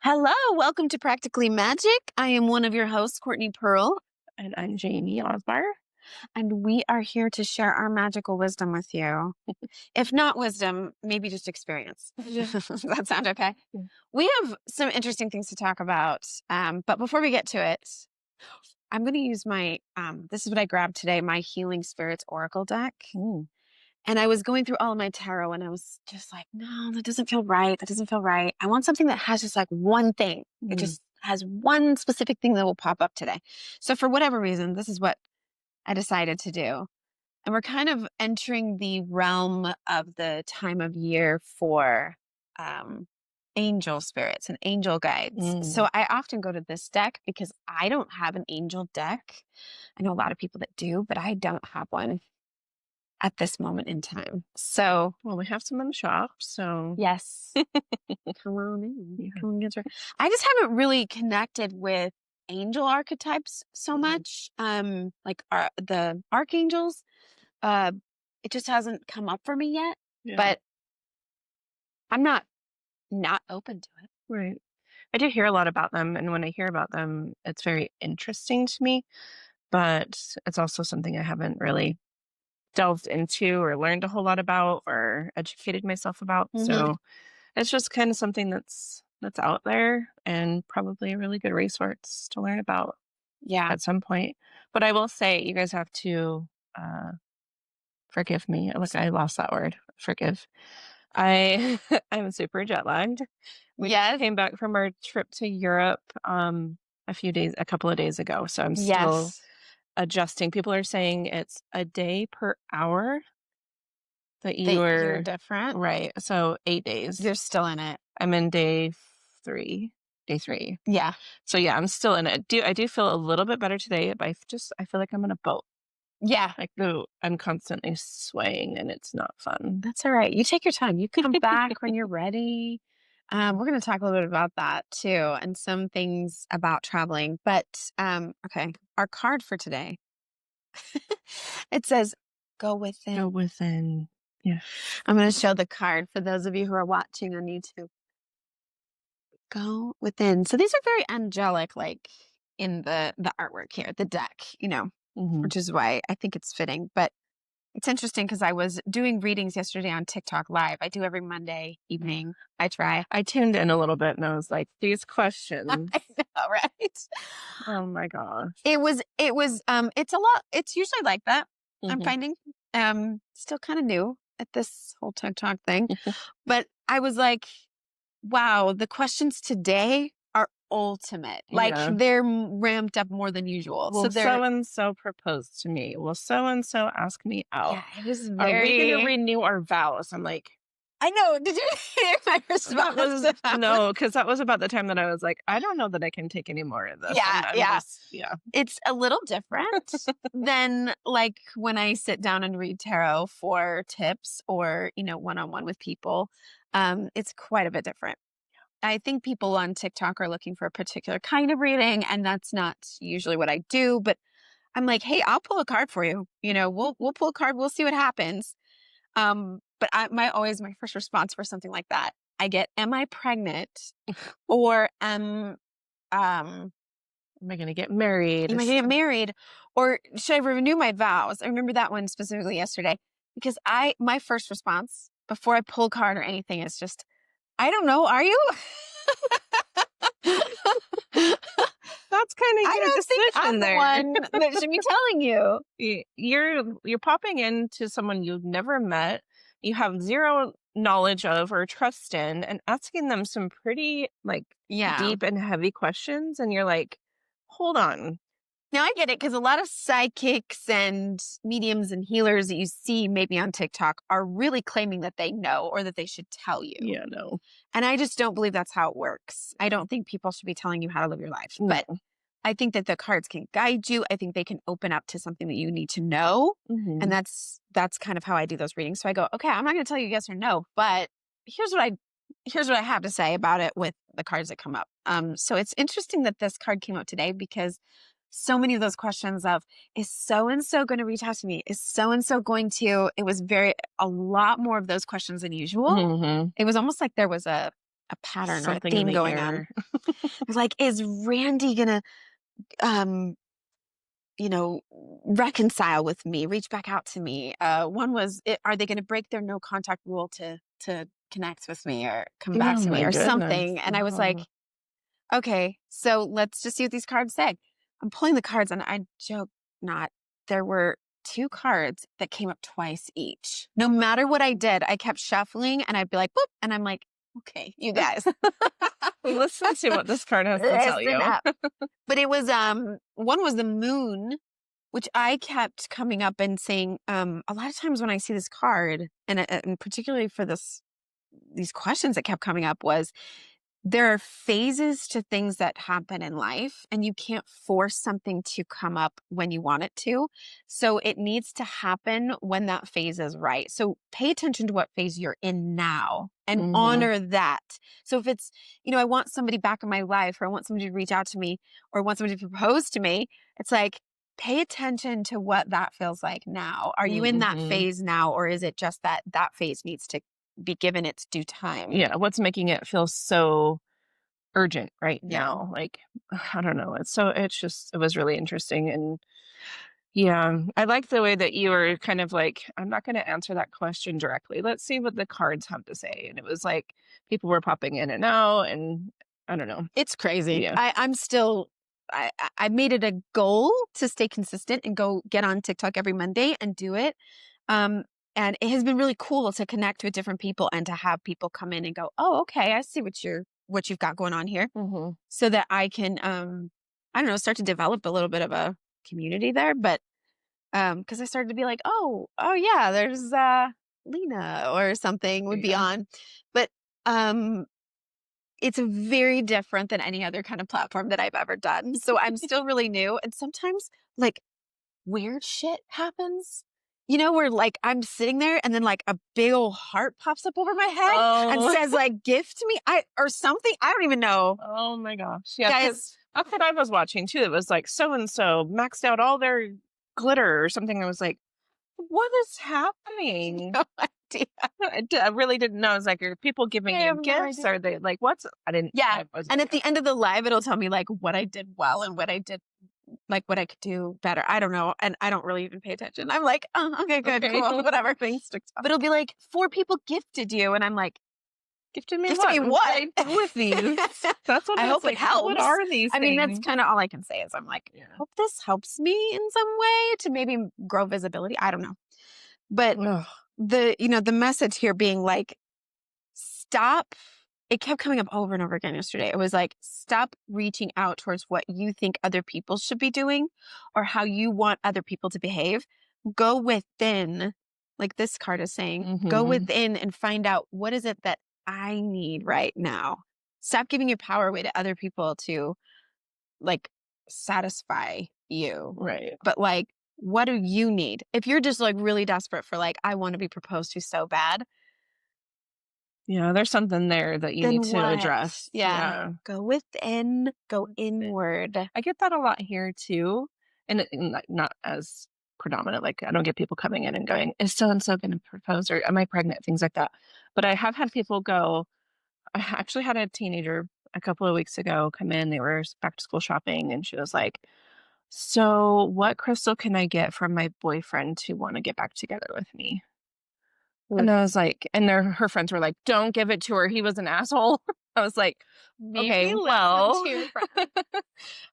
Hello, welcome to Practically Magic. I am one of your hosts, Courtney Pearl. And I'm Jaime Osbar. And we are here to share our magical wisdom with you. If not wisdom, maybe just experience. Does that sound okay? Yeah. We have some interesting things to talk about. But before we get to it, I'm going to use my, this is what I grabbed today, my Healing Spirits Oracle deck. And I was going through all of my tarot and I was just like, no, that doesn't feel right. That doesn't feel right. I want something that has just like one thing. It just has one specific thing that will pop up today. So for whatever reason, this is what I decided to do. And we're kind of entering the realm of the time of year for angel spirits and angel guides. So I often go to this deck because I don't have an angel deck. I know a lot of people that do, but I don't have one at this moment in time. So, well, we have some in the shop. So, yes, come on in. Yeah. Come on, get started. I just haven't really connected with angel archetypes so much. Like the archangels, it just hasn't come up for me yet. Yeah. But I'm not open to it. Right. I do hear a lot about them, and when I hear about them, it's very interesting to me. But it's also something I haven't really delved into or learned a whole lot about or educated myself about. So it's just kind of something that's out there and probably a really good resource to learn about at some point. But I will say you guys have to forgive me. Look, I lost that word. Forgive. I'm super jet lagged. We came back from our trip to Europe a couple of days ago. So I'm still adjusting. People are saying it's a day per hour that you're different. Right. So 8 days. You're still in it. I'm in day three. Yeah. So yeah, I'm still in it. I do feel a little bit better today, but I feel like I'm in a boat. Yeah. Like I'm constantly swaying and it's not fun. That's all right. You take your time. You come back when you're ready. We're going to talk a little bit about that too and some things about traveling. But okay, our card for today, it says, go within. Go within. Yeah. I'm going to show the card for those of you who are watching on YouTube. Go within. So these are very angelic, like in the artwork here, the deck, which is why I think it's fitting. But it's interesting because I was doing readings yesterday on TikTok Live. I do every Monday evening. I try. I tuned in a little bit and I was like, these questions. I know, right? Oh my gosh. It's a lot. It's usually like that. I'm finding still kind of new at this whole TikTok thing. But I was like, wow, the questions today are ultimate. Like they're ramped up more than usual. Will so-and-so propose to me? Will so-and-so ask me out? Yeah, it was Are we going to renew our vows? I'm like, I know. Did you hear my response? No, because that was about the time that I was like, I don't know that I can take any more of this. Yeah. It's a little different than like when I sit down and read tarot for tips or, one-on-one with people. It's quite a bit different. I think people on TikTok are looking for a particular kind of reading, and that's not usually what I do. But I'm like, hey, I'll pull a card for you. We'll pull a card. We'll see what happens. But my first response for something like that, I get, am I pregnant or am I going to get married? Am I going to get married or should I renew my vows? I remember that one specifically yesterday because my first response before I pull a card or anything is just, I don't know. Are you? That's kind of your decision there. One that should be telling you. You're popping into someone you've never met, you have zero knowledge of or trust in, and asking them some pretty deep and heavy questions, and you're like, hold on. Now I get it because a lot of psychics and mediums and healers that you see maybe on TikTok are really claiming that they know or that they should tell you. Yeah, no. And I just don't believe that's how it works. I don't think people should be telling you how to live your life. No. But I think that the cards can guide you. I think they can open up to something that you need to know. And that's kind of how I do those readings. So I go, okay, I'm not going to tell you yes or no, but here's what I have to say about it with the cards that come up. So it's interesting that this card came up today because so many of those questions of, is so-and-so going to reach out to me? Is so-and-so going to, it was a lot more of those questions than usual. It was almost like there was a pattern or a theme going on. was like, is Randy gonna, um, reconcile with me, reach back out to me? One was, are they gonna break their no contact rule to connect with me or come back Oh to me my or goodness. something? And I was like, Oh. okay, so let's just see what these cards say. I'm pulling the cards, and I joke not. There were two cards that came up twice each. No matter what I did, I kept shuffling, and I'd be like, boop. And I'm like, okay, you guys, Listen to what this card has to tell listen you. up. But it was, one was the moon, which I kept coming up and saying, a lot of times when I see this card, and particularly for these questions that kept coming up was, there are phases to things that happen in life, and you can't force something to come up when you want it to. So it needs to happen when that phase is right. So pay attention to what phase you're in now and Hmm. honor that. So if it's, I want somebody back in my life, or I want somebody to reach out to me, or I want somebody to propose to me, it's like, pay attention to what that feels like now. Are you in that Hmm. phase now, or is it just that that phase needs to be given its due time? Yeah. What's making it feel so urgent right Yeah. now? Like, I don't know. It was really interesting. And yeah, I like the way that you were kind of like, I'm not going to answer that question directly. Let's see what the cards have to say. And it was like people were popping in and out, and I don't know. It's crazy. Yeah. I'm still I made it a goal to stay consistent and go get on TikTok every Monday and do it. Um, and it has been really cool to connect with different people and to have people come in and go, "Oh, okay, I see what you've got going on here." Hmm. So that I can, I don't know, start to develop a little bit of a community there. But because I started to be like, oh yeah, there's Lena or something would be Yeah. on. But um it's very different than any other kind of platform that I've ever done. So I'm still really new. And sometimes like weird shit happens, where like I'm sitting there and then like a big old heart pops up over my head and Oh, says like gift me or something. I don't even know. oh my gosh. Yeah, because Guys, that's what I was watching too. It was like so and so maxed out all their glitter or something. I was like, what is happening? no idea. I really didn't know. I was like, are people I giving you have no gifts? idea. Are they like, what's, I didn't, Yeah. I wasn't And paying at the end of the live, it'll tell me like what I did well and what I did, like what I could do better. I don't know. And I don't really even pay attention. I'm like, oh, okay, good, attention. cool, Okay. whatever. Thanks, TikTok. But it'll be like, four people gifted you. And I'm like, Gifted me gifted what? me What what? do I do with these? That's what I I was hope it like. What helps. are these I mean, that's things? kind of all I can say is I'm like, Yeah. hope this helps me in some way to maybe grow visibility. I don't know. But Ugh. the message here being like, stop. It kept coming up over and over again yesterday. It was like, stop reaching out towards what you think other people should be doing or how you want other people to behave. Go within, like this card is saying, go Hmm. within and find out, what is it that I need right now? Stop giving your power away to other people to like satisfy you. Right. But like, what do you need? If you're just like really desperate for like, I want to be proposed to so bad, Yeah, there's something there that you need then to what? address. Yeah. Yeah. Go within, go Eh, inward. I get that a lot here too. And like not as predominant. Like I don't get people coming in and going, is so and so gonna propose or am I pregnant? Things like that. But I have had people go, I actually had a teenager a couple of weeks ago come in. They were back to school shopping and she was like, so what crystal can I get from my boyfriend to want to get back together with me? And I was like, and her friends were like, don't give it to her. He was an asshole. I was like, okay, Maybe listen well, to your friend.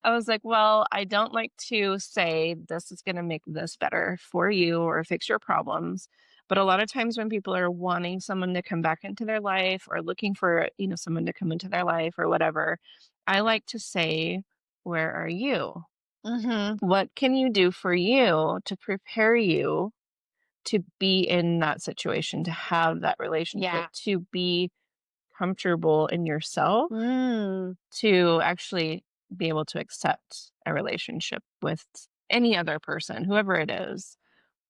I was like, well, I don't like to say this is going to make this better for you or fix your problems. But a lot of times when people are wanting someone to come back into their life or looking for, someone to come into their life or whatever, I like to say, where are you? Mm-hmm. What can you do for you to prepare you to be in that situation, to have that relationship, Yeah. to be comfortable in yourself, Mm. to actually be able to accept a relationship with any other person, whoever it is.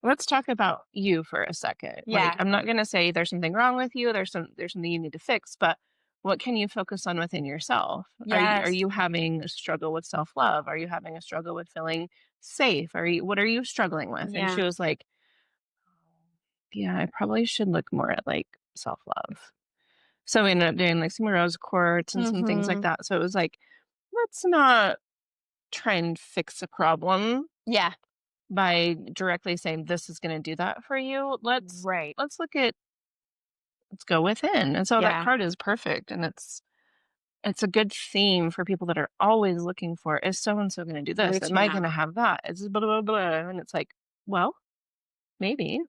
Let's talk about you for a second. Like, Yeah. I'm not going to say there's something wrong with you, there's something you need to fix, but what can you focus on within yourself? Are Yes. you having a struggle with self-love? Are you having a struggle with feeling safe? What are you struggling with? And she Yeah. was like, yeah, I probably should look more at like self love. So we ended up doing like some rose quartz and some things like Mm-hmm. that. So it was like let's not try and fix a problem Yeah. by directly saying this is going to do that for you. Right. Let's go within. And so that Yeah. card is perfect, and it's a good theme for people that are always looking for, is so and so going to do this? Am Reaching I going to out. have that? It's blah blah blah, and it's like, well, maybe.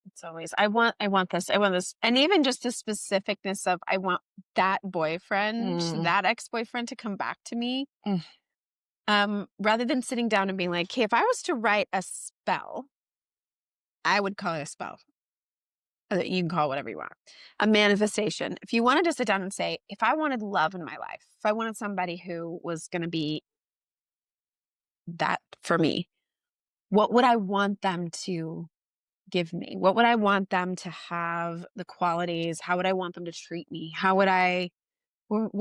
It's always, I want this, I want this. And even just the specificness of, I want that boyfriend, Mm, that ex-boyfriend to come back to me. mm, Rather than sitting down and being like, hey, if I was to write a spell, I would call it a spell. You can call it whatever you want. A manifestation. If you wanted to sit down and say, if I wanted love in my life, if I wanted somebody who was going to be that for me, what would I want them to give me? What would I want them to have, the qualities? How would I want them to treat me? What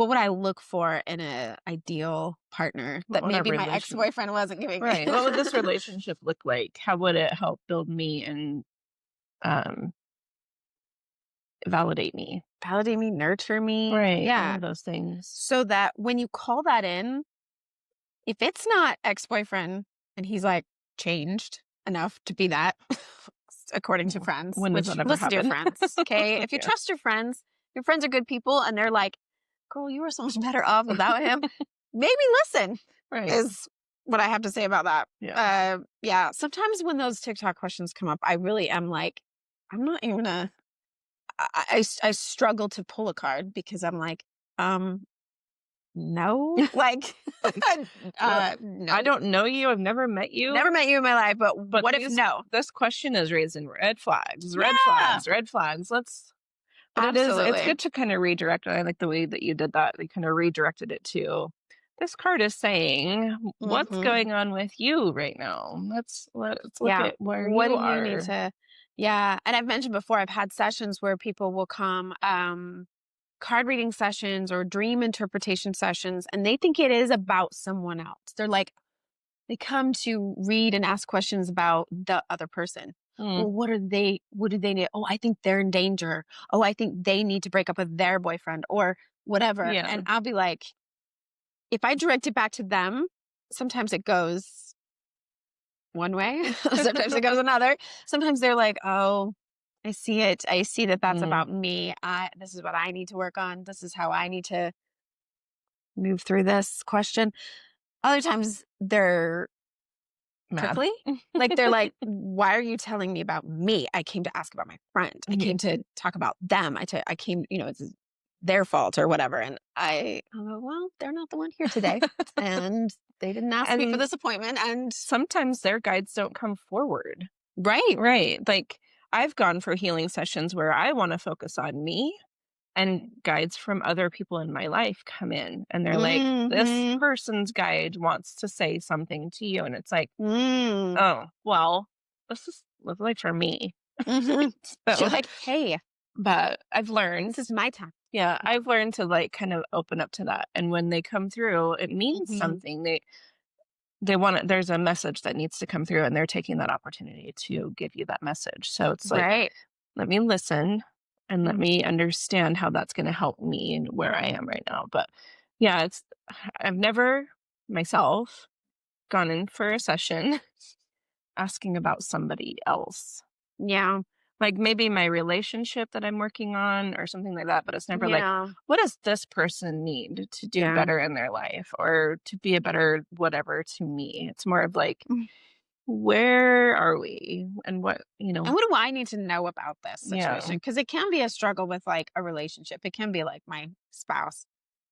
would I look for in a ideal partner what that would our maybe my relation ex-boyfriend wasn't giving me? right? What would this relationship look like? How would it help build me and um validate me? Validate me, nurture me. Right. All Yeah. of those things. So that when you call that in, if it's not ex-boyfriend and he's like changed enough to be that, according to friends, When does which that ever listen to your happen? friends, okay? If you Yeah. trust your friends are good people and they're like, girl, you were so much better off without him. Maybe listen Right. is what I have to say about that. Yeah. Yeah. Sometimes when those TikTok questions come up, I really am like, I'm not even I struggle to pull a card because I'm like, no, like, Well, no. I don't know you. I've never met you. Never met you in my life, but But what if no? this question is raising red flags, red Yeah, flags, red flags. But it's absolutely. good to kind of redirect. I like the way that you did that. You kind of redirected it to, this card is saying, what's Hmm. going on with you right now? Let's look Yeah. at where What do you you need are. to? Yeah. And I've mentioned before, I've had sessions where people will come, card reading sessions or dream interpretation sessions, and they think it is about someone else. They're like, they come to read and ask questions about the other person. Mm, Well, what do they need? Oh, I think they're in danger. Oh, I think they need to break up with their boyfriend or whatever. yeah. And I'll be like, if I direct it back to them, sometimes it goes one way, sometimes it goes another. Sometimes they're like, oh, I see it. I see that that's Mm, about me. This is what I need to work on. This is how I need to move through this question. Other times they're mad. prickly. Like they're like, why are you telling me about me? I came to ask about my friend. I Yeah. came to talk about them. I came, it's their fault or whatever. And I go, well, they're not the one here today. And they didn't ask me for And this appointment. And sometimes their guides don't come forward. right. Right. Like, I've gone for healing sessions where I want to focus on me, and guides from other people in my life come in and they're like, this Mm-hmm. person's guide wants to say something to you. And it's like, Mm. oh, well, this is like for me. Mm-hmm. You're So, like, hey, but I've learned, this is my time. yeah, I've learned to like kind of open up to that. And when they come through, it means Mm-hmm. something. They want it, there's a message that needs to come through, and they're taking that opportunity to give you that message. So it's like, Right. let me listen and let Mm. me understand how that's going to help me and where I am right now. But yeah, I've never myself gone in for a session asking about somebody else. Yeah. Like maybe my relationship that I'm working on or something like that, but it's never like, Yeah. what does this person need to do Yeah. better in their life or to be a better whatever to me? It's more of like, Mm. where are we and And what do I need to know about this yeah. situation? Because it can be a struggle with like a relationship. It can be like my spouse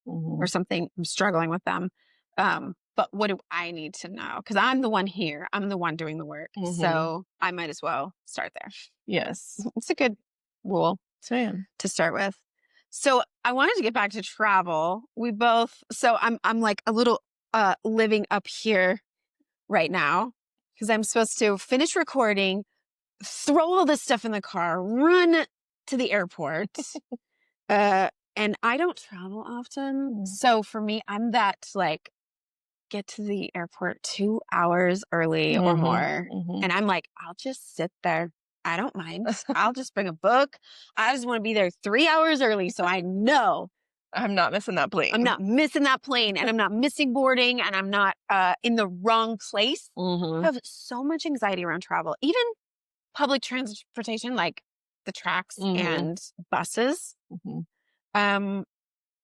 or Hmm. something. I'm struggling with them. But what do I need to know? Because I'm the one here. I'm the one doing the work. Hmm. So I might as well start there. Yes. It's a good rule So yeah. to start with. So I wanted to get back to travel. I'm like a little living up here right now because I'm supposed to finish recording, throw all this stuff in the car, run to the airport. And I don't travel often. Mm. So for me, I'm that like get to the airport 2 hours early or Mhm, more. mhm. And I'm like, I'll just sit there. I don't mind. I'll just bring a book. I just want to be there 3 hours early so I know I'm not missing that plane. I'm not missing that plane, and I'm not missing boarding, and I'm not in the wrong place. I have so much anxiety around travel, even public transportation, like the tracks Mhm. and buses. Mhm. Um,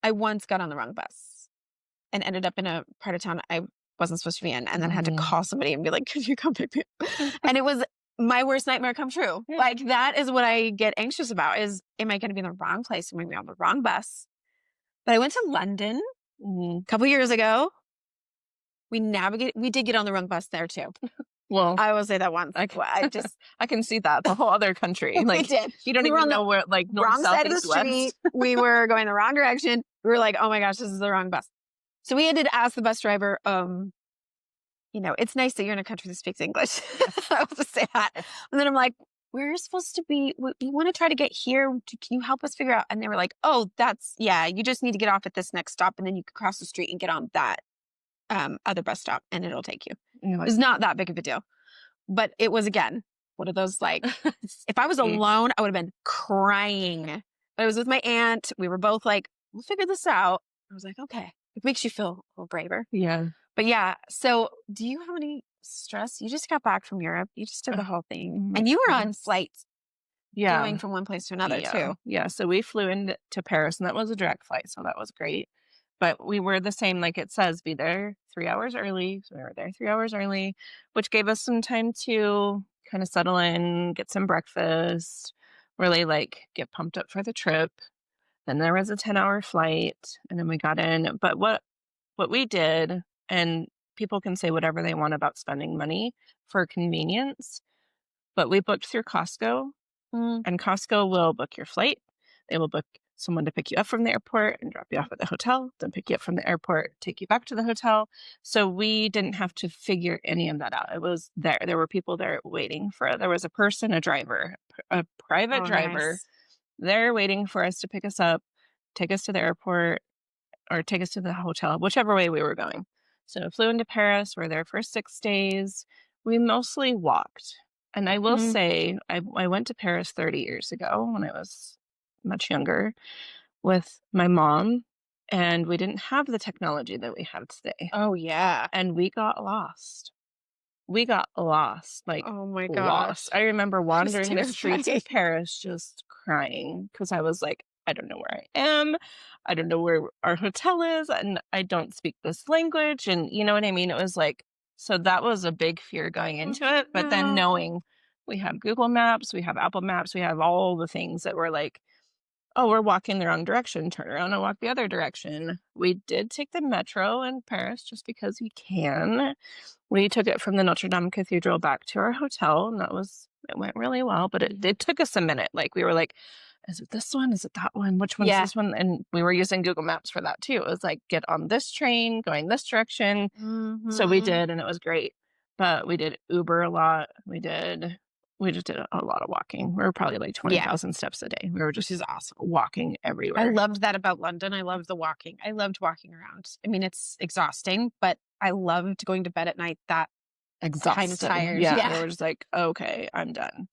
I once got on the wrong bus and ended up in a part of town I wasn't supposed to be in, and then had to Mhm. call somebody and be like, "Could you come pick me up?" And it was my worst nightmare come true. Yeah. Like, that is what I get anxious about is, am I going to be in the wrong place? Am I going to be on the wrong bus? But I went to London Mhm. a couple years ago. We did get on the wrong bus there too. Well, I will say that once. I can Well, I just, I can see that, the whole other country, we like, did. you don't We were even on the know where, like, north, wrong south, side of the east, street. west. We were going the wrong direction. We were like, oh my gosh, this is the wrong bus. So we had to ask the bus driver, it's nice that you're in a country that speaks English. I will just say that. And then I'm like, we're supposed to be, we want to try to get here. Can you help us figure out? And they were like, oh, you just need to get off at this next stop. And then you can cross the street and get on that other bus stop and it'll take you. And you're like, It's not that big of a deal. But it was, again, one of those, like, if I was alone, I would have been crying. But I was with my aunt. We were both like, we'll figure this out. I was like, okay. It makes you feel a little braver. yeah. But yeah, so do you have any stress? You just got back from Europe. You just did the whole thing. My And you were on goodness. flights Yeah. going from one place to another Yeah. too. Yeah. So we flew into Paris, and that was a direct flight, so that was great. But we were the same, like it says, be there 3 hours early. So we were there 3 hours early, which gave us some time to kind of settle in, get some breakfast, really like get pumped up for the trip. Then there was a 10-hour flight, and then we got in. But what we did, and people can say whatever they want about spending money for convenience, but we booked through Costco, Mm. and Costco will book your flight. They will book someone to pick you up from the airport and drop you off at the hotel, then pick you up from the airport, take you back to the hotel. So we didn't have to figure any of that out. It was there. There were people there waiting for it. There was a person, a driver, a private Oh, driver nice. there waiting for us to pick us up, take us to the airport, or take us to the hotel, whichever way we were going. So flew into Paris. We're there for 6 days. We mostly walked. And I will Mm. say, I went to Paris 30 years ago when I was much younger with my mom, and we didn't have the technology that we have today. Oh, yeah. And we got lost. We got lost, like Oh my gosh. lost. I remember I was wandering the streets terrified. of Paris just crying because I was like, I don't know where I am. I don't know where our hotel is, and I don't speak this language. And you know what I mean? It was like, so that was a big fear going Oh, into it. But then no. knowing we have Google Maps, we have Apple Maps, we have all the things that were like, oh, we're walking the wrong direction, turn around and walk the other direction. We did take the metro in Paris just because we can. We took it from the Notre Dame Cathedral back to our hotel, and it went really well, but it took us a minute. Like, we were like, "Is it this one? Is it that one? Which one's Yeah. this one?" And we were using Google Maps for that too. It was like, "Get on this train, going this direction." So we Mhm. did, and it was great. But we did Uber a lot. We just did a lot of walking. We were probably like Yeah. 20,000 steps a day. We were Which just is awesome. walking I everywhere. loved that about London. I loved the walking. I loved walking around. I mean, it's exhausting, but I loved going to bed at night that kind of Exhausted. tired. Yeah, we Yeah. were just like, "Okay, I'm done."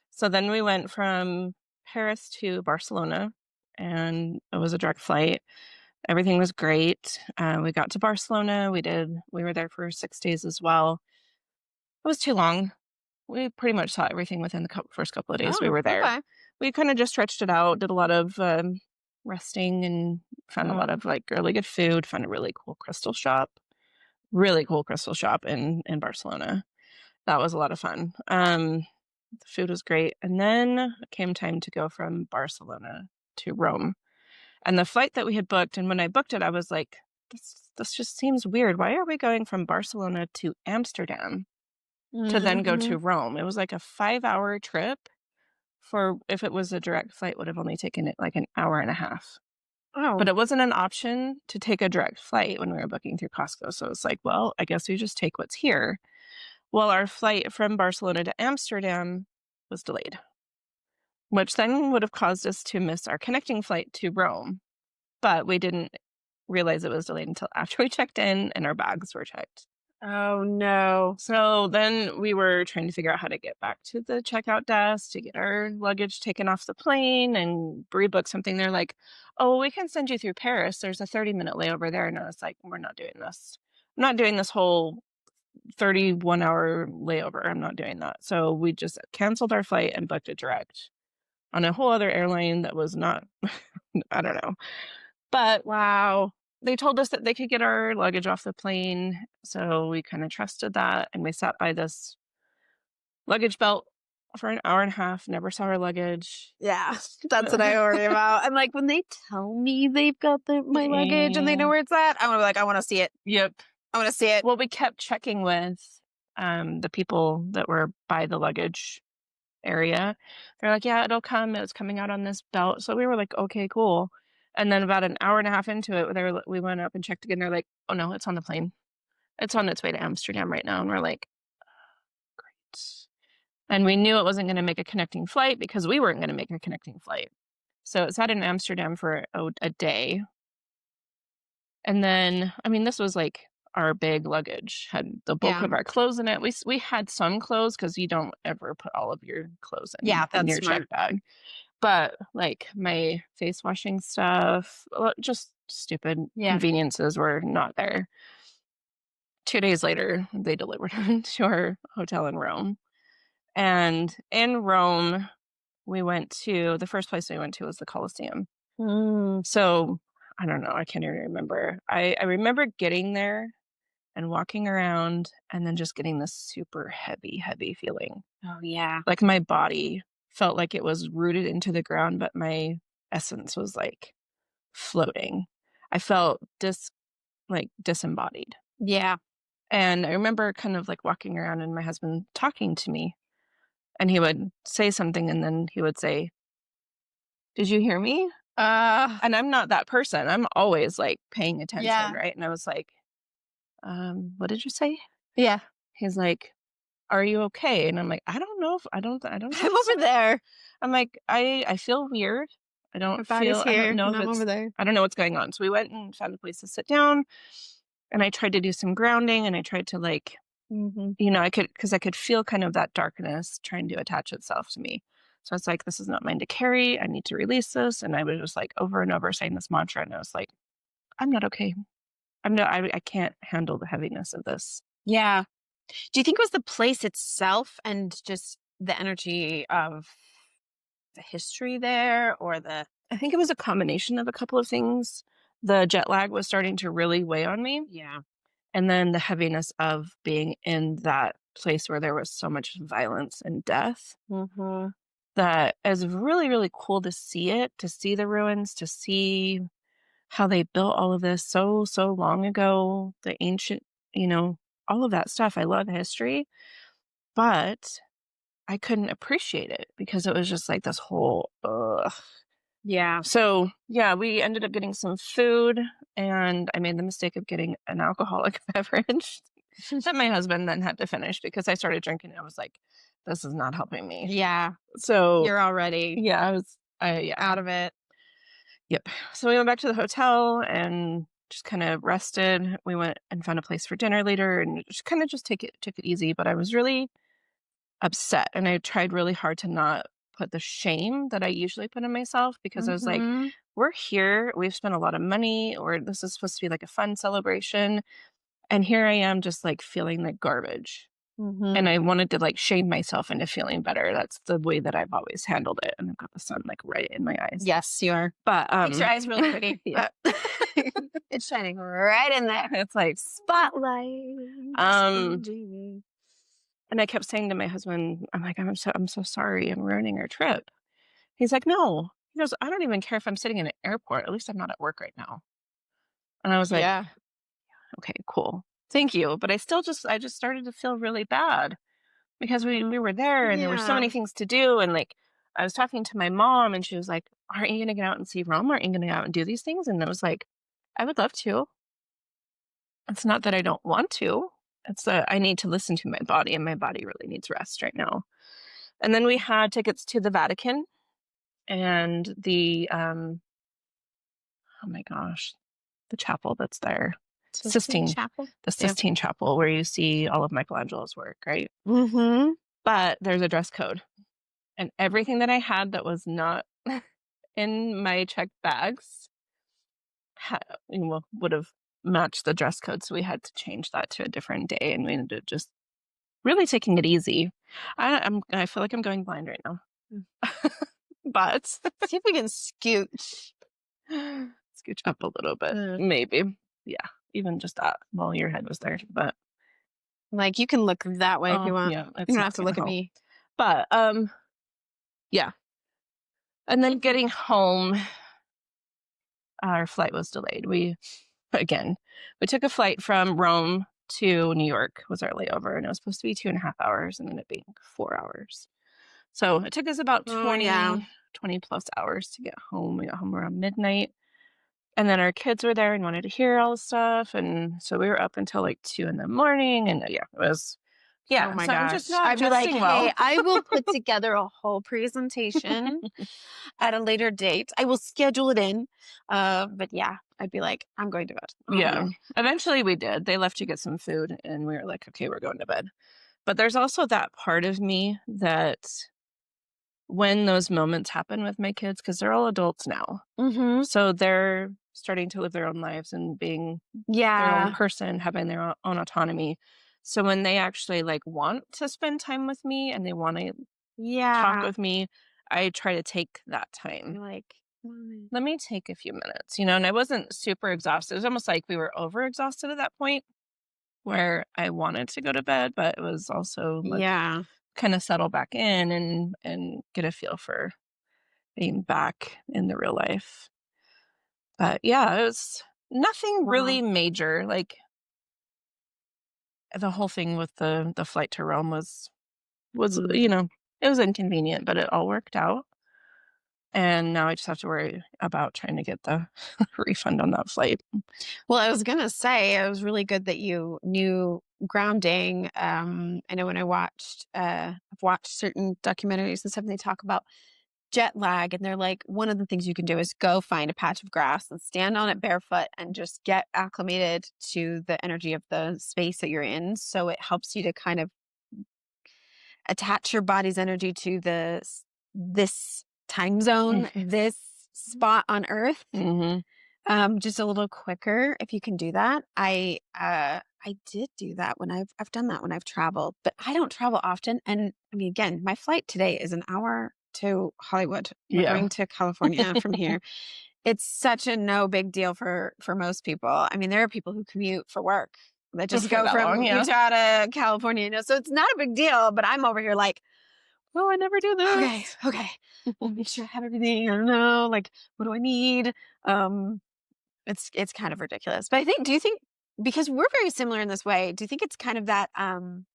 So then we went from Paris to Barcelona, and it was a direct flight. Everything was great. We got to Barcelona. We were there for 6 days as well. It was too long. We pretty much saw everything within the first couple of days we Oh, were there. okay. We kind of just stretched it out, did a lot of resting, and found a Oh. lot of like really good food. Found a really cool crystal shop in Barcelona. That was a lot of fun. The food was great. And then it came time to go from Barcelona to Rome. And the flight that we had booked, and when I booked it, I was like, this just seems weird. Why are we going from Barcelona to Amsterdam to then go to Mhm. Rome? It was like a 5-hour trip. For if it was a direct flight, would have only taken it like an hour and a half. But Oh. it wasn't an option to take a direct flight when we were booking through Costco. So it's like, well, I guess we just take what's here. Well, our flight from Barcelona to Amsterdam was delayed, which then would have caused us to miss our connecting flight to Rome. But we didn't realize it was delayed until after we checked in and our bags were checked. Oh, no. So then we were trying to figure out how to get back to the checkout desk to get our luggage taken off the plane and rebook something. They're like, "Oh, we can send you through Paris. There's a 30-minute layover there." And I was like, "We're not doing this. I'm not doing this whole 31-hour layover. I'm not doing that." So we just canceled our flight and booked it direct on a whole other airline that was not, I don't know. But Wow. they told us that they could get our luggage off the plane. So we kind of trusted that. And we sat by this luggage belt for an hour and a half, never saw our luggage. Yeah, that's what I worry about. I'm like, when they tell me they've got my luggage and they know Mm, where it's at, I'm gonna be like, I want to see it. yep. I want to see it. Well, we kept checking with the people that were by the luggage area. They're like, "Yeah, it'll come. It's coming out on this belt." So we were like, "Okay, cool." And then about an hour and a half into it, we went up and checked again. They're like, "Oh no, it's on the plane. It's on its way to Amsterdam right now." And we're like, "Great." And we knew it wasn't going to make a connecting flight because we weren't going to make a connecting flight. So it sat in Amsterdam for a day. And then, I mean, this was like our big luggage, had the bulk Yeah. of our clothes in it. We had some clothes because you don't ever put all of your clothes Yeah, in that's your check smart. bag. But like my face washing stuff, just stupid Yeah. conveniences were not there. 2 days later, they delivered it to our hotel in Rome. And in Rome, the first place we went to was the Colosseum. Mm. So I don't know. I can't even remember. I remember getting there and walking around and then just getting this super heavy, heavy feeling. Oh, yeah. Like my body felt like it was rooted into the ground, but my essence was like floating. I felt disembodied. Yeah. And I remember kind of like walking around and my husband talking to me, and he would say something and then he would say, "Did you hear me?" Uh, And I'm not that person. I'm always like paying attention, yeah. right? And I was like, what did you say?" Yeah. He's like, "Are you okay?" And I'm like, I don't I'm think so." over there. I'm like, I feel weird. My body's I don't here know and if I'm over it's there. I don't know what's going on. So we went and found a place to sit down, and I tried to do some grounding, and I tried to like, Hmm. I could feel kind of that darkness trying to attach itself to me. So it's like, this is not mine to carry. I need to release this. And I was just like over and over saying this mantra. And I was like, I'm not okay. I can't handle the heaviness of this. Yeah. Do you think it was the place itself and just the energy of the history there or the I think it was a combination of a couple of things. The jet lag was starting to really weigh on me. yeah. And then the heaviness of being in that place where there was so much violence and death, Mhm. that is really, really cool to see it, to see the ruins, to see how they built all of this so, so long ago, the ancient, you know, all of that stuff. I love history, but I couldn't appreciate it because it was just like this whole, ugh. Yeah. So, yeah, we ended up getting some food, and I made the mistake of getting an alcoholic beverage that my husband then had to finish because I started drinking and I was like, "This is not helping me." Yeah. So, You're already yeah, yeah. out of it. Yep. So we went back to the hotel and just kind of rested. We went and found a place for dinner later and just kind of just took it easy, but I was really upset, and I tried really hard to not put the shame that I usually put on myself because I was like, Mhm. we're here, we've spent a lot of money, or this is supposed to be like a fun celebration, and here I am just like feeling like garbage. Mhm. And I wanted to like shame myself into feeling better. That's the way that I've always handled it. And I've got the sun like right in my eyes. Yes, you are. But Makes your eyes real pretty. yeah. But it's shining right in there. It's like Spotlight. um Mhm. and I kept saying to my husband, I'm like, I'm so sorry, I'm ruining our trip. He's like, "No." He goes, "I don't even care if I'm sitting in an airport. At least I'm not at work right now." And I was like, Yeah. "Okay, cool. Thank you." But I just started to feel really bad because we were there and there were so Yeah. many things to do. And like, I was talking to my mom and she was like, "Aren't you going to get out and see Rome? Aren't you going to go out and do these things?" And I was like, "I would love to. It's not that I don't want to. It's that I need to listen to my body, and my body really needs rest right now." And then we had tickets to the Vatican and oh my gosh, the chapel that's there. Sistine Sistine, Chapel. the Yeah. Sistine Chapel where you see all of Michelangelo's work, right? Mm-hmm. But there's a dress code. And everything that I had that was not in my checked bags would have matched the dress code. So we had to change that to a different day. And we ended up just really taking it easy. I feel like I'm going blind right now. But See if we can scooch. scooch up a little bit, Mm. maybe. Yeah, even just that while your head was there. But Like, you can look that way if you want. yeah, You it's don't not have to gonna look at help. me. But yeah. And then getting home, our flight was delayed. We took a flight from Rome to New York was our layover, and it was supposed to be 2.5 hours and ended up being 4 hours. So it took us about Oh, yeah. 20 plus hours to get home. We got home around midnight. And then our kids were there and wanted to hear all the stuff. And so we were up until like 2 in the morning. And yeah, it was, Oh yeah. my So I'm just gosh. not I'd be like, adjusting hey, well. I will put together a whole presentation at a later date. I will schedule it in. But yeah, I'd be like, I'm going to bed. Yeah. Eventually we did. They left to get some food and we were like, okay, we're going to bed. But there's also that part of me that when those moments happen with my kids, because they're all adults now. Mm-hmm. So they're starting to live their own lives and being their own Yeah. person, having their own autonomy. So when they actually like want to spend time with me and they want to talk Yeah. with me, I try to take that You're time. like, "Mm." Let me take a few minutes, and I wasn't super exhausted. It was almost like we were over exhausted at that point where I wanted to go to bed, but it was also let's Yeah. kind of settle back in and get a feel for being back in the real life. But yeah, it was nothing Wow. really major. Like the whole thing with the flight to Rome was Mm. it was inconvenient, but it all worked out. And now I just have to worry about trying to get the refund on that flight. Well, I was gonna say it was really good that you knew grounding. I know when I've watched certain documentaries and stuff, and they talk about jet lag, and they're like, one of the things you can do is go find a patch of grass and stand on it barefoot and just get acclimated to the energy of the space that you're in. So it helps you to kind of attach your body's energy to this time zone, this spot on Earth. Mm-hmm. Just a little quicker if you can do that. I did do that when I've done that when I've traveled, but I don't travel often. And I mean, again, my flight today is an hour to Hollywood. We're Yeah. going to California from here. It's such a no big deal for most people. I mean, there are people who commute for work that just For go that long, from yeah. Utah to California. So it's not a big deal. But I'm over here like, Oh, I never do okay, this. okay, I'll make sure I have everything. I don't know, like, what do I need? Um, it's kind of ridiculous. But do you think because we're very similar in this way, do you think it's kind of that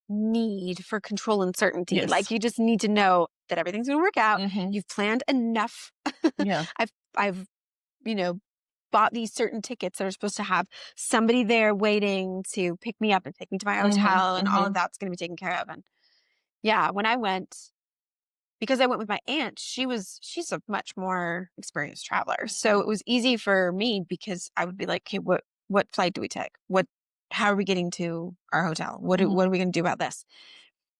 need for control and certainty? Yes. Like you just need to know that everything's going to work out. Mm-hmm. You've planned enough. Yeah. I've bought these certain tickets that are supposed to have somebody there waiting to pick me up and take me to my hotel, and all of that's going to be taken care of. And yeah, when I went, because I went with my aunt, she's a much more experienced traveler. So it was easy for me because I would be like, okay, what flight do we take? How are we getting to our hotel? What are we going to do about this?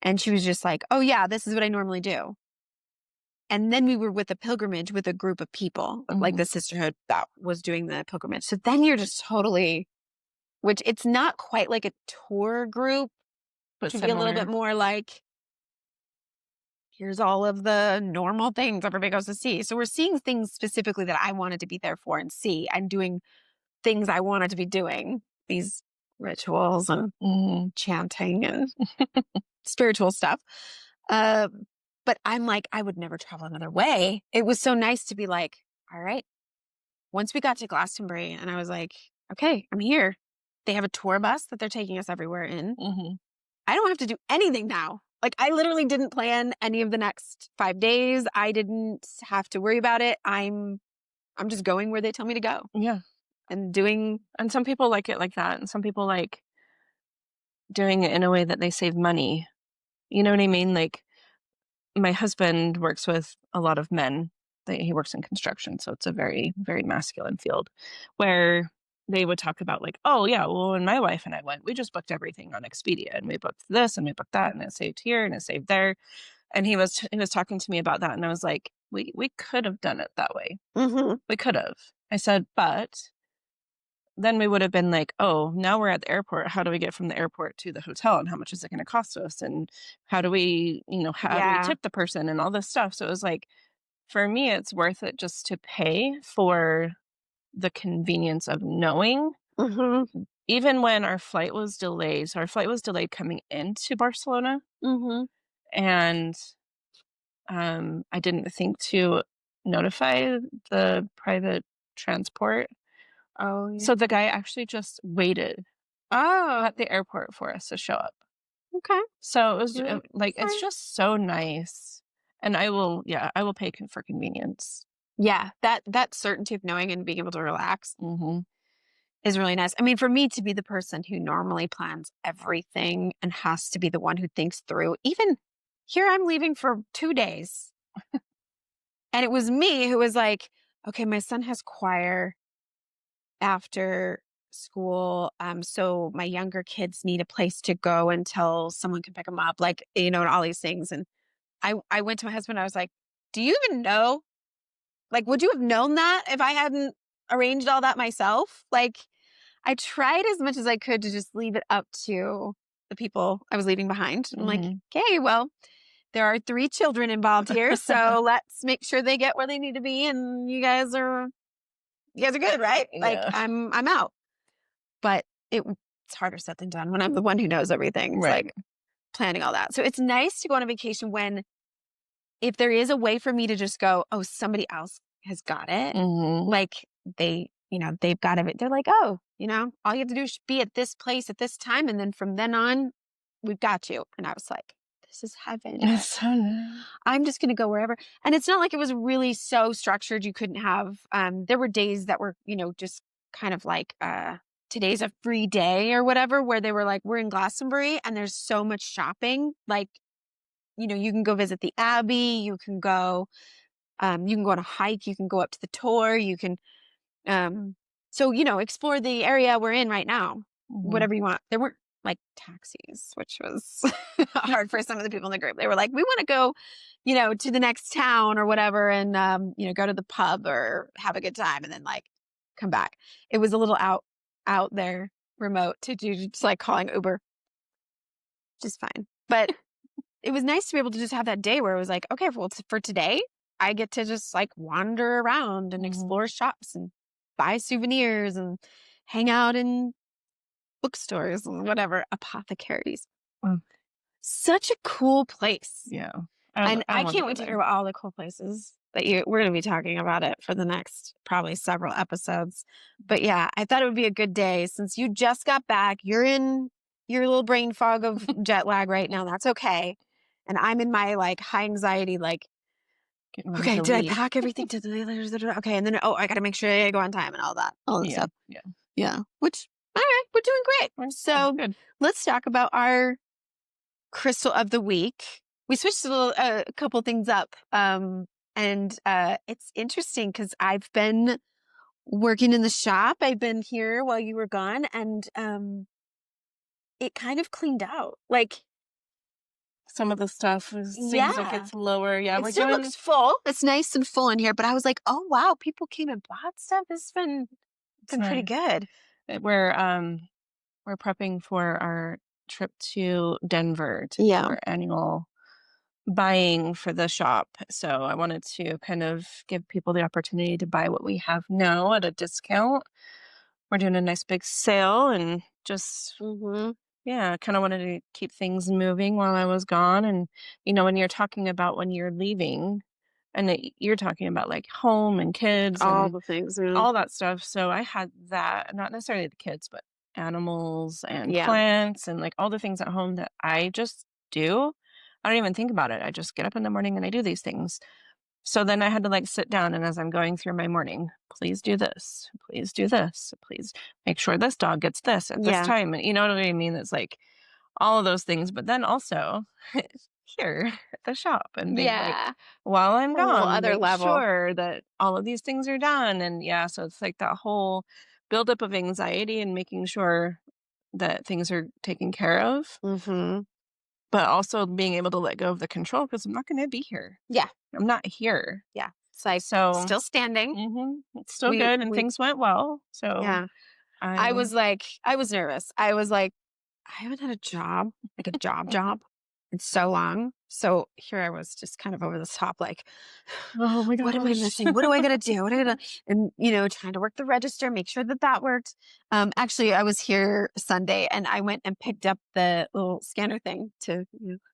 And she was just like, oh yeah, this is what I normally do. And then we were with a pilgrimage with a group of people, like the sisterhood that was doing the pilgrimage. So then you're just totally, which it's not quite like a tour group, But to be a little bit more like, here's all of the normal things everybody goes to see. So we're seeing things specifically that I wanted to be there for and see, and doing things I wanted to be doing, these rituals and chanting and spiritual stuff. But I'm like, I would never travel another way. It was so nice to be like, all right, once we got to Glastonbury and I was like, okay, I'm here. They have a tour bus that they're taking us everywhere in. I don't have to do anything now. Like I literally didn't plan any of the next 5 days. I didn't have to worry about it. I'm just going where they tell me to go. Yeah. And doing. And some people like it like that. And some people like doing it in a way that they save money. You know what I mean? Like my husband works with a lot of men. He works in construction. So it's a very, very masculine field where they would talk about like, oh yeah, well when my wife and I went, we just booked everything on Expedia and we booked this and we booked that and it saved here and it saved there. And he was talking to me about that and I was like, we could have done it that way. Mhm. We could have. I said, but then we would have been like, oh, now we're at the airport. How do we get from the airport to the hotel and how much is it going to cost us? And how do we Yeah. tip the person and all this stuff? So it was like, for me, it's worth it just to pay for the convenience of knowing, Mhm. even when our flight was delayed. So our flight was delayed coming into Barcelona, Mhm. and I didn't think to notify the private transport. Oh, yeah. So the guy actually just waited Oh, at the airport for us to show up. okay. So it was You're like, like, it's "Fine." just so nice. And I will pay for convenience. Yeah, that certainty of knowing and being able to relax Hmm. is really nice. I mean, for me to be the person who normally plans everything and has to be the one who thinks through, even here I'm leaving for 2 days, and it was me who was like, "Okay, my son has choir after school, so my younger kids need a place to go until someone can pick them up," like, and all these things, and I went to my husband, I was like, "Do you even know? Like, would you have known that if I hadn't arranged all that myself?" Like, I tried as much as I could to just leave it up to the people I was leaving behind. I'm like, Hmm. "Okay, well, there are 3 children involved here, so let's make sure they get where they need to be, and you guys are good, right? Like, Yeah. I'm out." But it's harder said than done when I'm the one who knows everything. It's Right. like planning all that. So it's nice to go on a vacation when if there is a way for me to just go, "Oh, somebody else has got it." Hmm. Like they've got it. They're like, "Oh, all you have to do is be at this place at this time. And then from then on, we've got you." And I was like, "This is heaven. It's so nice. I'm just going to go wherever." And it's not like it was really so structured. You couldn't have, there were days that were, just kind of like, today's a free day or whatever, where they were like, "We're in Glastonbury and there's so much shopping. Like, you can go visit the Abbey. You can go on a hike. You can go up to the tour. You can, um, explore the area we're in right now, Hmm. whatever you want." There weren't like taxis, which was hard for some of the people in the group. They were like, "We want to go, to the next town or whatever and, go to the pub or have a good time and then like come back." It was a little out there remote to do just like calling Uber, just fine. But it was nice to be able to just have that day where it was like, "Okay, well, for today, I get to just like wander around and Hmm. explore shops and buy souvenirs and hang out in bookstores and whatever, apothecaries." Such a cool place. Yeah. And I I want to can't go wait to there. hear about all the cool places that we're going to be talking about it for the next probably several episodes. But yeah, I thought it would be a good day since you just got back. You're in your little brain fog of jet lag right now. That's okay. And I'm in my like high anxiety, like, Getting ready "Okay, to did I leave. pack everything to the okay, and then I got to make sure I go on time and all that Yeah. stuff." Yeah. Yeah, which all right, we're doing great. Right. Good. So Good. let's talk about our crystal of the week. We switched a couple things up, and it's interesting because I've been working in the shop. I've been here while you were gone, and it kind of cleaned out. Like, Some of the stuff seems like yeah, it's lower. Yeah, it we're still doing. looks full. It's nice and full in here, but I was like, "Oh wow, people came and bought stuff. It's been It's been pretty nice. good." We're prepping for our trip to Denver to do Yeah. our annual buying for the shop. So I wanted to kind of give people the opportunity to buy what we have now at a discount. We're doing a nice big sale and just, Hmm. yeah, kind of wanted to keep things moving while I was gone. And, when you're talking about when you're leaving and you're talking about like home and kids All and the things. Yeah. all that stuff. So I had that, not necessarily the kids, but animals and Yeah. plants and like all the things at home that I just do. I don't even think about it. I just get up in the morning and I do these things. So then I had to like sit down and as I'm going through my morning, please do this. Please do this. Please make sure this dog gets this at this Yeah. time. And you know what I mean? It's like all of those things. But then also here at the shop and being like, Yeah. while I'm A whole gone, other make level. sure that all of these things are done. And yeah, so it's like that whole buildup of anxiety and making sure that things are taken care of, Mhm. but also being able to let go of the control because I'm not going to be here. Yeah. I'm not here. Yeah. It's like So still standing. it's still We good and we things went well. So yeah. I, I was nervous. I was like, I haven't had a job, like a job in so long. So here I was just kind of over the top, like, oh my what am I gosh. missing? What do I got to do? What do I gotta, and, trying to work the register, make sure that that worked. Actually, I was here Sunday and I went and picked up the little scanner thing to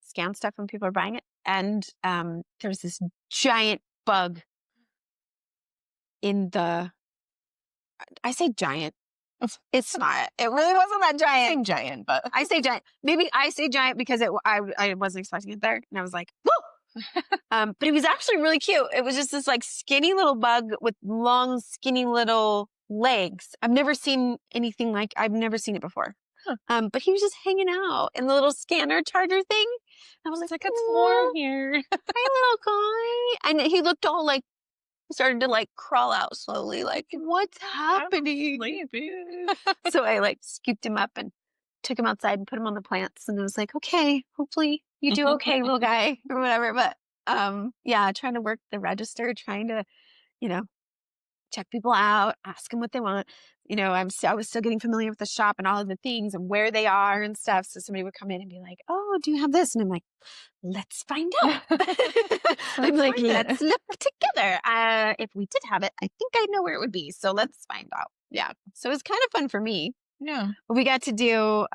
scan stuff when people are buying it. And there was this giant bug in the, I say giant. It's not. It really wasn't that giant. Same giant, but I say giant. Maybe I say giant because I wasn't expecting it there, and I was like, woo! But it was actually really cute. It was just this like skinny little bug with long, skinny little legs. I've never seen anything like. I've never seen it before. huh. But he was just hanging out in the little scanner charger thing. I was It's like, like it's warm "Aw, here. hi, little guy," and he looked all like started to like crawl out slowly, like, what's I'm happening? sleepy. So I like scooped him up and took him outside and put him on the plants. And I was like, okay, hopefully you do okay, little guy, or whatever. But yeah, trying to work the register, trying to, you know, check people out, ask them what they want. I was still getting familiar with the shop and all of the things and where they are and stuff. So somebody would come in and be like, oh, do you have this? And I'm like, let's find out. I'm Let's like, find let's it. look together. If we did have it, I think I know where it would be. So let's find out. Yeah. So it was kind of fun for me. Yeah. We got to do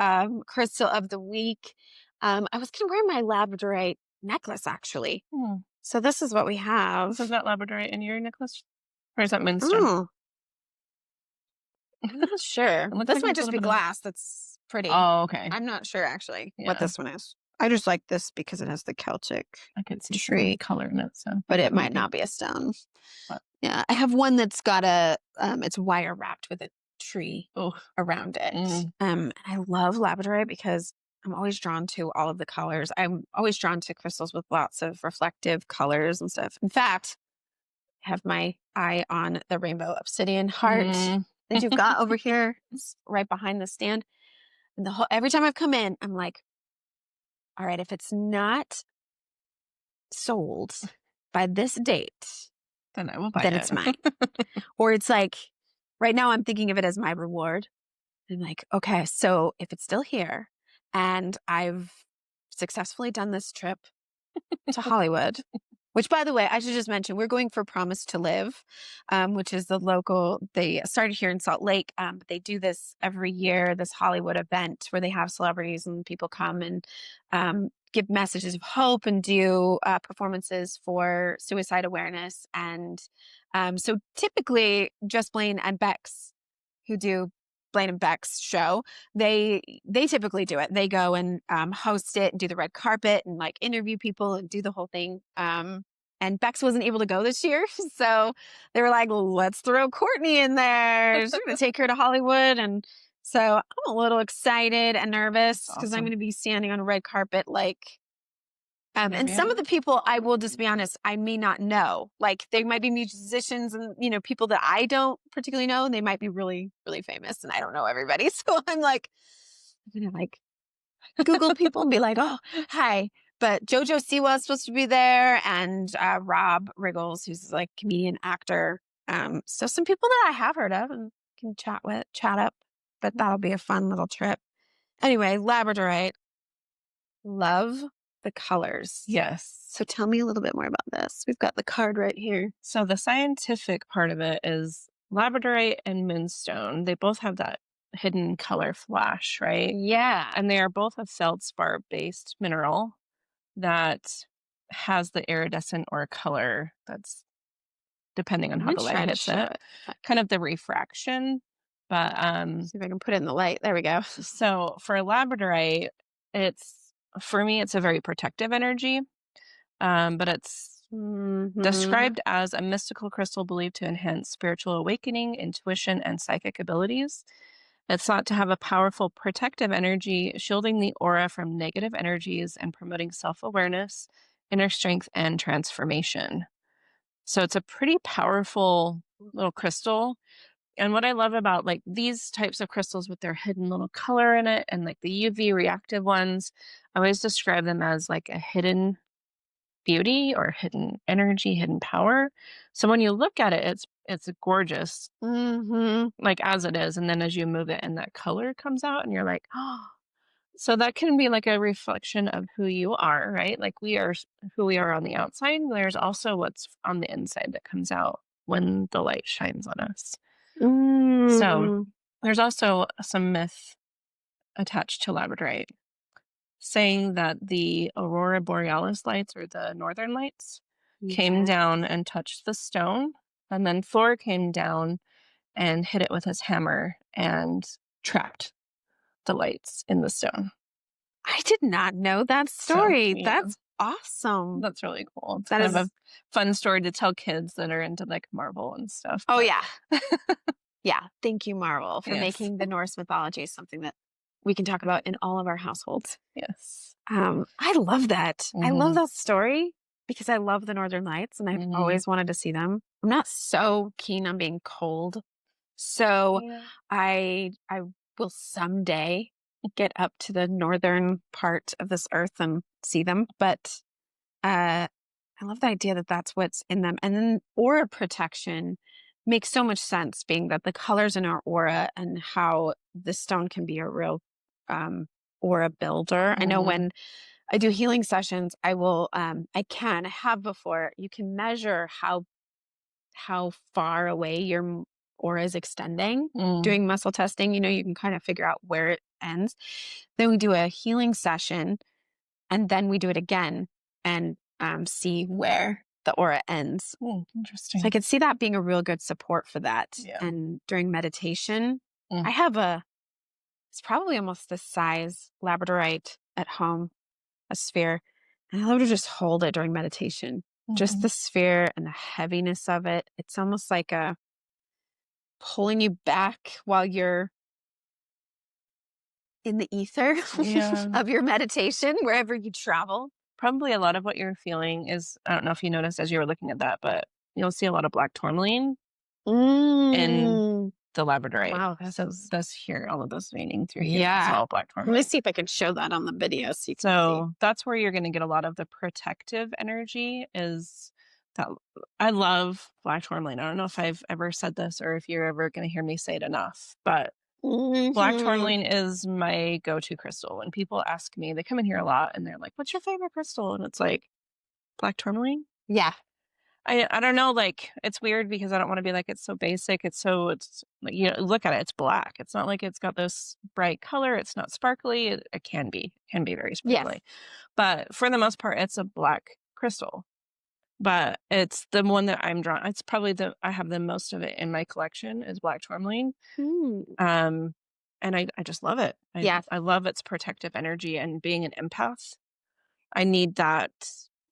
crystal of the week. I was going to wear my labradorite necklace actually. Hmm. So this is what we have. So is that labradorite in your necklace? Or is that moonstone? Oh, I'm not sure. It looks This like might there's a just little be bit of glass. That's pretty. oh, okay. I'm not sure actually what Yeah. this one is. I just like this because it has the Celtic I could see some tree, color in it, so I but think it that might not be a stone. but Yeah, I have one that's got it's wire wrapped with a tree oh. around it. Mm. And I love labradorite because I'm always drawn to all of the colors. I'm always drawn to crystals with lots of reflective colors and stuff. In fact, I have my eye on the rainbow obsidian heart Mm. that you've got over here. It's right behind the stand. And every time I've come in, I'm like, all right, if it's not sold by this date, Then I will buy then it. it's mine. Or it's like, right now I'm thinking of it as my reward. I'm like, okay, so if it's still here and I've successfully done this trip to Hollywood, which by the way, I should just mention, we're going for Promise to Live, which is they started here in Salt Lake, but they do this every year, this Hollywood event where they have celebrities and people come and give messages of hope and do performances for suicide awareness. And so typically, Just Blaine and Bex, who do Blaine and Beck's show, they typically do it. They go and host it and do the red carpet and like interview people and do the whole thing. And Bex wasn't able to go this year, so they were like, "Let's throw Courtney in there. She's going to take her to Hollywood." And so I'm a little excited and nervous That's because I'm going awesome. to be standing on a red carpet, like. And some of Yeah. the people, I will just be honest, I may not know. Like they might be musicians and people that I don't particularly know, and they might be really, really famous, and I don't know everybody. So I'm like, I'm gonna like Google people and be like, oh, hi. But JoJo Siwa is supposed to be there, and Rob Riggles, who's like comedian actor. So some people that I have heard of and can chat up. But that'll be a fun little trip. Anyway, Labradorite. Love the colors. Yes. So tell me a little bit more about this. We've got the card right here. So the scientific part of it is labradorite and moonstone. They both have that hidden color flash, right? Yeah. And they are both a feldspar based mineral that has the iridescent or color that's depending on I'm how gonna the light try to hits show it, it. kind of the refraction. But See if I can put it in the light. There we go. so for labradorite, it's for me, it's a very protective energy. But it's Mhm. described as a mystical crystal believed to enhance spiritual awakening, intuition, and psychic abilities. It's thought to have a powerful protective energy, shielding the aura from negative energies and promoting self awareness, inner strength, and transformation. So it's a pretty powerful little crystal. And what I love about like these types of crystals with their hidden little color in it and like the UV reactive ones, I always describe them as like a hidden beauty or hidden energy, hidden power. So when you look at it, it's gorgeous, Mhm. like as it is. And then as you move it and that color comes out and you're like, oh, so that can be like a reflection of who you are, right? Like we are who we are on the outside. There's also what's on the inside that comes out when the light shines on us. So Mm. there's also some myth attached to labradorite saying that the aurora borealis lights or the northern lights came Yeah. down and touched the stone, and then Thor came down and hit it with his hammer and trapped the lights in the stone. I did not know that So, story. yeah, That's awesome. that's really cool. It's That kind of is a fun story to tell kids that are into like Marvel and stuff. Oh, But yeah. Yeah. Thank you, Marvel, for yes, making the Norse mythology something that we can talk about in all of our households. yes. I love that. I love Hmm. that story because I love the Northern Lights and I've Hmm. always wanted to see them. I'm not so keen on being cold. So Yeah. I will someday get up to the northern part of this earth and see them. But I love the idea that that's what's in them. And then aura protection makes so much sense, being that the colors in our aura and how the stone can be a real aura builder. I know Hmm. when I do healing sessions, I have before, you can measure how far away your aura is extending. Mm. Doing muscle testing, you can kind of figure out where it ends. Then we do a healing session and then we do it again and see where the aura ends. Mm, So I interesting. could see that being a real good support for that. Yeah. And during meditation, Mm. I have it's probably almost this size labradorite at home, a sphere. And I love to just hold it during meditation. Just Mhm. the sphere and the heaviness of it. It's almost like a pulling you back while you're in the ether Yeah. of your meditation, wherever you travel. Probably a lot of what you're feeling is I don't know if you noticed as you were looking at that, but you'll see a lot of black tourmaline in Mm. the labradorite. Wow, So that's that's here, all of this veining through here, it's yeah. all black Let me tourmaline. see if I can show that on the video so you can see. So that's where you're gonna get a lot of the protective energy is that I love black tourmaline. I don't know if I've ever said this or if you're ever gonna hear me say it enough, but black Mhm. tourmaline is my go-to crystal. When people ask me, they come in here a lot and they're like, "What's your favorite crystal?" And it's like, "Black tourmaline." Yeah. I don't know, like, it's weird because I don't wanna be like, "It's so basic, it's like, look at it, it's black." It's not like it's got this bright color, it's not sparkly, it can be very Yes. sparkly. But for the most part, it's a black crystal. But it's the one that I'm drawn it's probably the I have the most of it in my collection is black tourmaline. Mm. Um, and I just love it. Yes. I love its protective energy and being an empath. I need that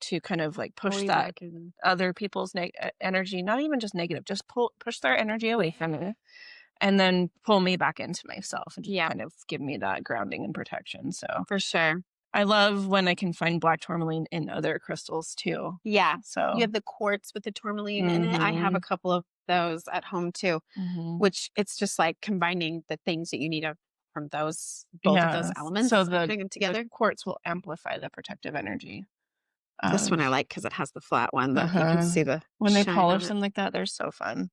to kind of like Oh, push you that like it. other people's energy, not even just negative, just push their energy away from me and then pull me back into myself and just Yeah, kind of give me that grounding and protection. So for sure. I love when I can find black tourmaline in other crystals too. Yeah. You So, have the quartz with the tourmaline in it. I have a mhm, couple of those at home too, mhm. which it's just like combining the things that you need from both of those Yes. So elements and putting them the together. quartz will amplify the protective energy This one I of like because it has the flat one that you can uh-huh. see the When they shine on polish it. them like that, they're so fun.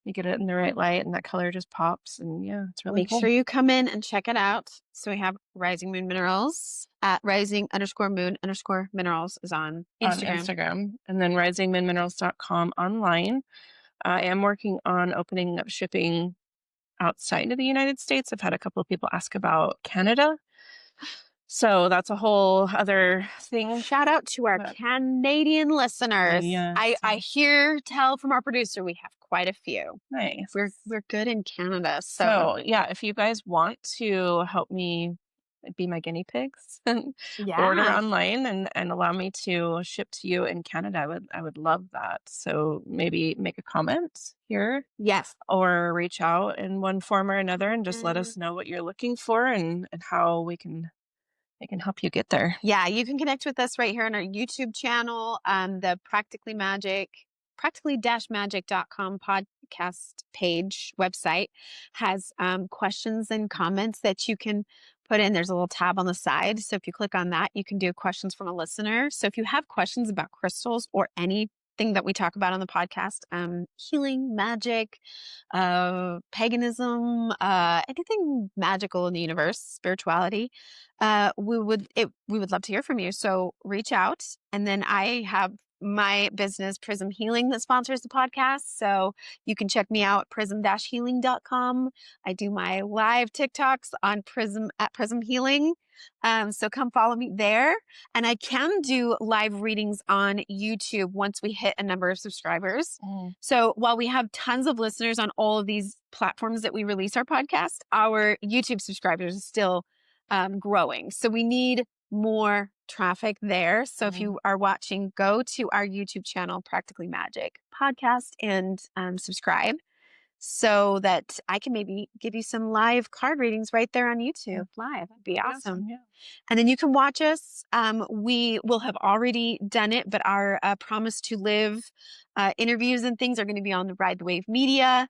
You get it in the right light and that color just pops and yeah, it's really Make cool sure you come in and check it out. So we have Rising Moon Minerals at rising_moon_minerals is on on Instagram. Instagram and then risingmoonminerals.com online. I am working on opening up shipping outside of the United States. I've had a couple of people ask about Canada. So that's a whole other thing. Shout out to our But Canadian listeners. I yes, I hear tell from our producer we have quite a few. nice. We're good in Canada, so So yeah, if you guys want to help me be my guinea pigs and order yeah. online and allow me to ship to you in Canada, I would love that. So maybe make a comment here Yes. or reach out in one form or another and just let Mm, us know what you're looking for and how we can help you get there. yeah, you can connect with us right here on our YouTube channel, the practically magic, practically-magic.com podcast page website has questions and comments that you can put in. There's a little tab on the side. So if you click on that, you can do questions from a listener. So if you have questions about crystals or anything that we talk about on the podcast, healing, magic, paganism, anything magical in the universe, spirituality, we would love to hear from you. So reach out. And then I have my business Prism Healing that sponsors the podcast. So you can check me out at prism-healing.com. I do my live TikToks on Prism at Prism Healing. So come follow me there. And I can do live readings on YouTube once we hit a number of subscribers. So while we have tons of listeners on all of these platforms that we release our podcast, our YouTube subscribers are still growing. So we need more traffic there. So if you are watching, go to our YouTube channel, Practically Magic Podcast, and subscribe so that I can maybe give you some live card readings right there on YouTube live. That'd be awesome. Yeah. And then you can watch us. We will have already done it, but our Promise to Live interviews and things are going to be on the Ride the Wave Media.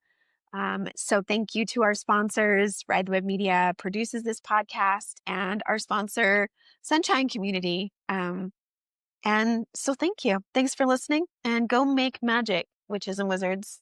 So thank you to our sponsors. Ride the Web Media produces this podcast, and our sponsor, Sunshine Community. And so thank you. Thanks for listening, and go make magic, witches and wizards.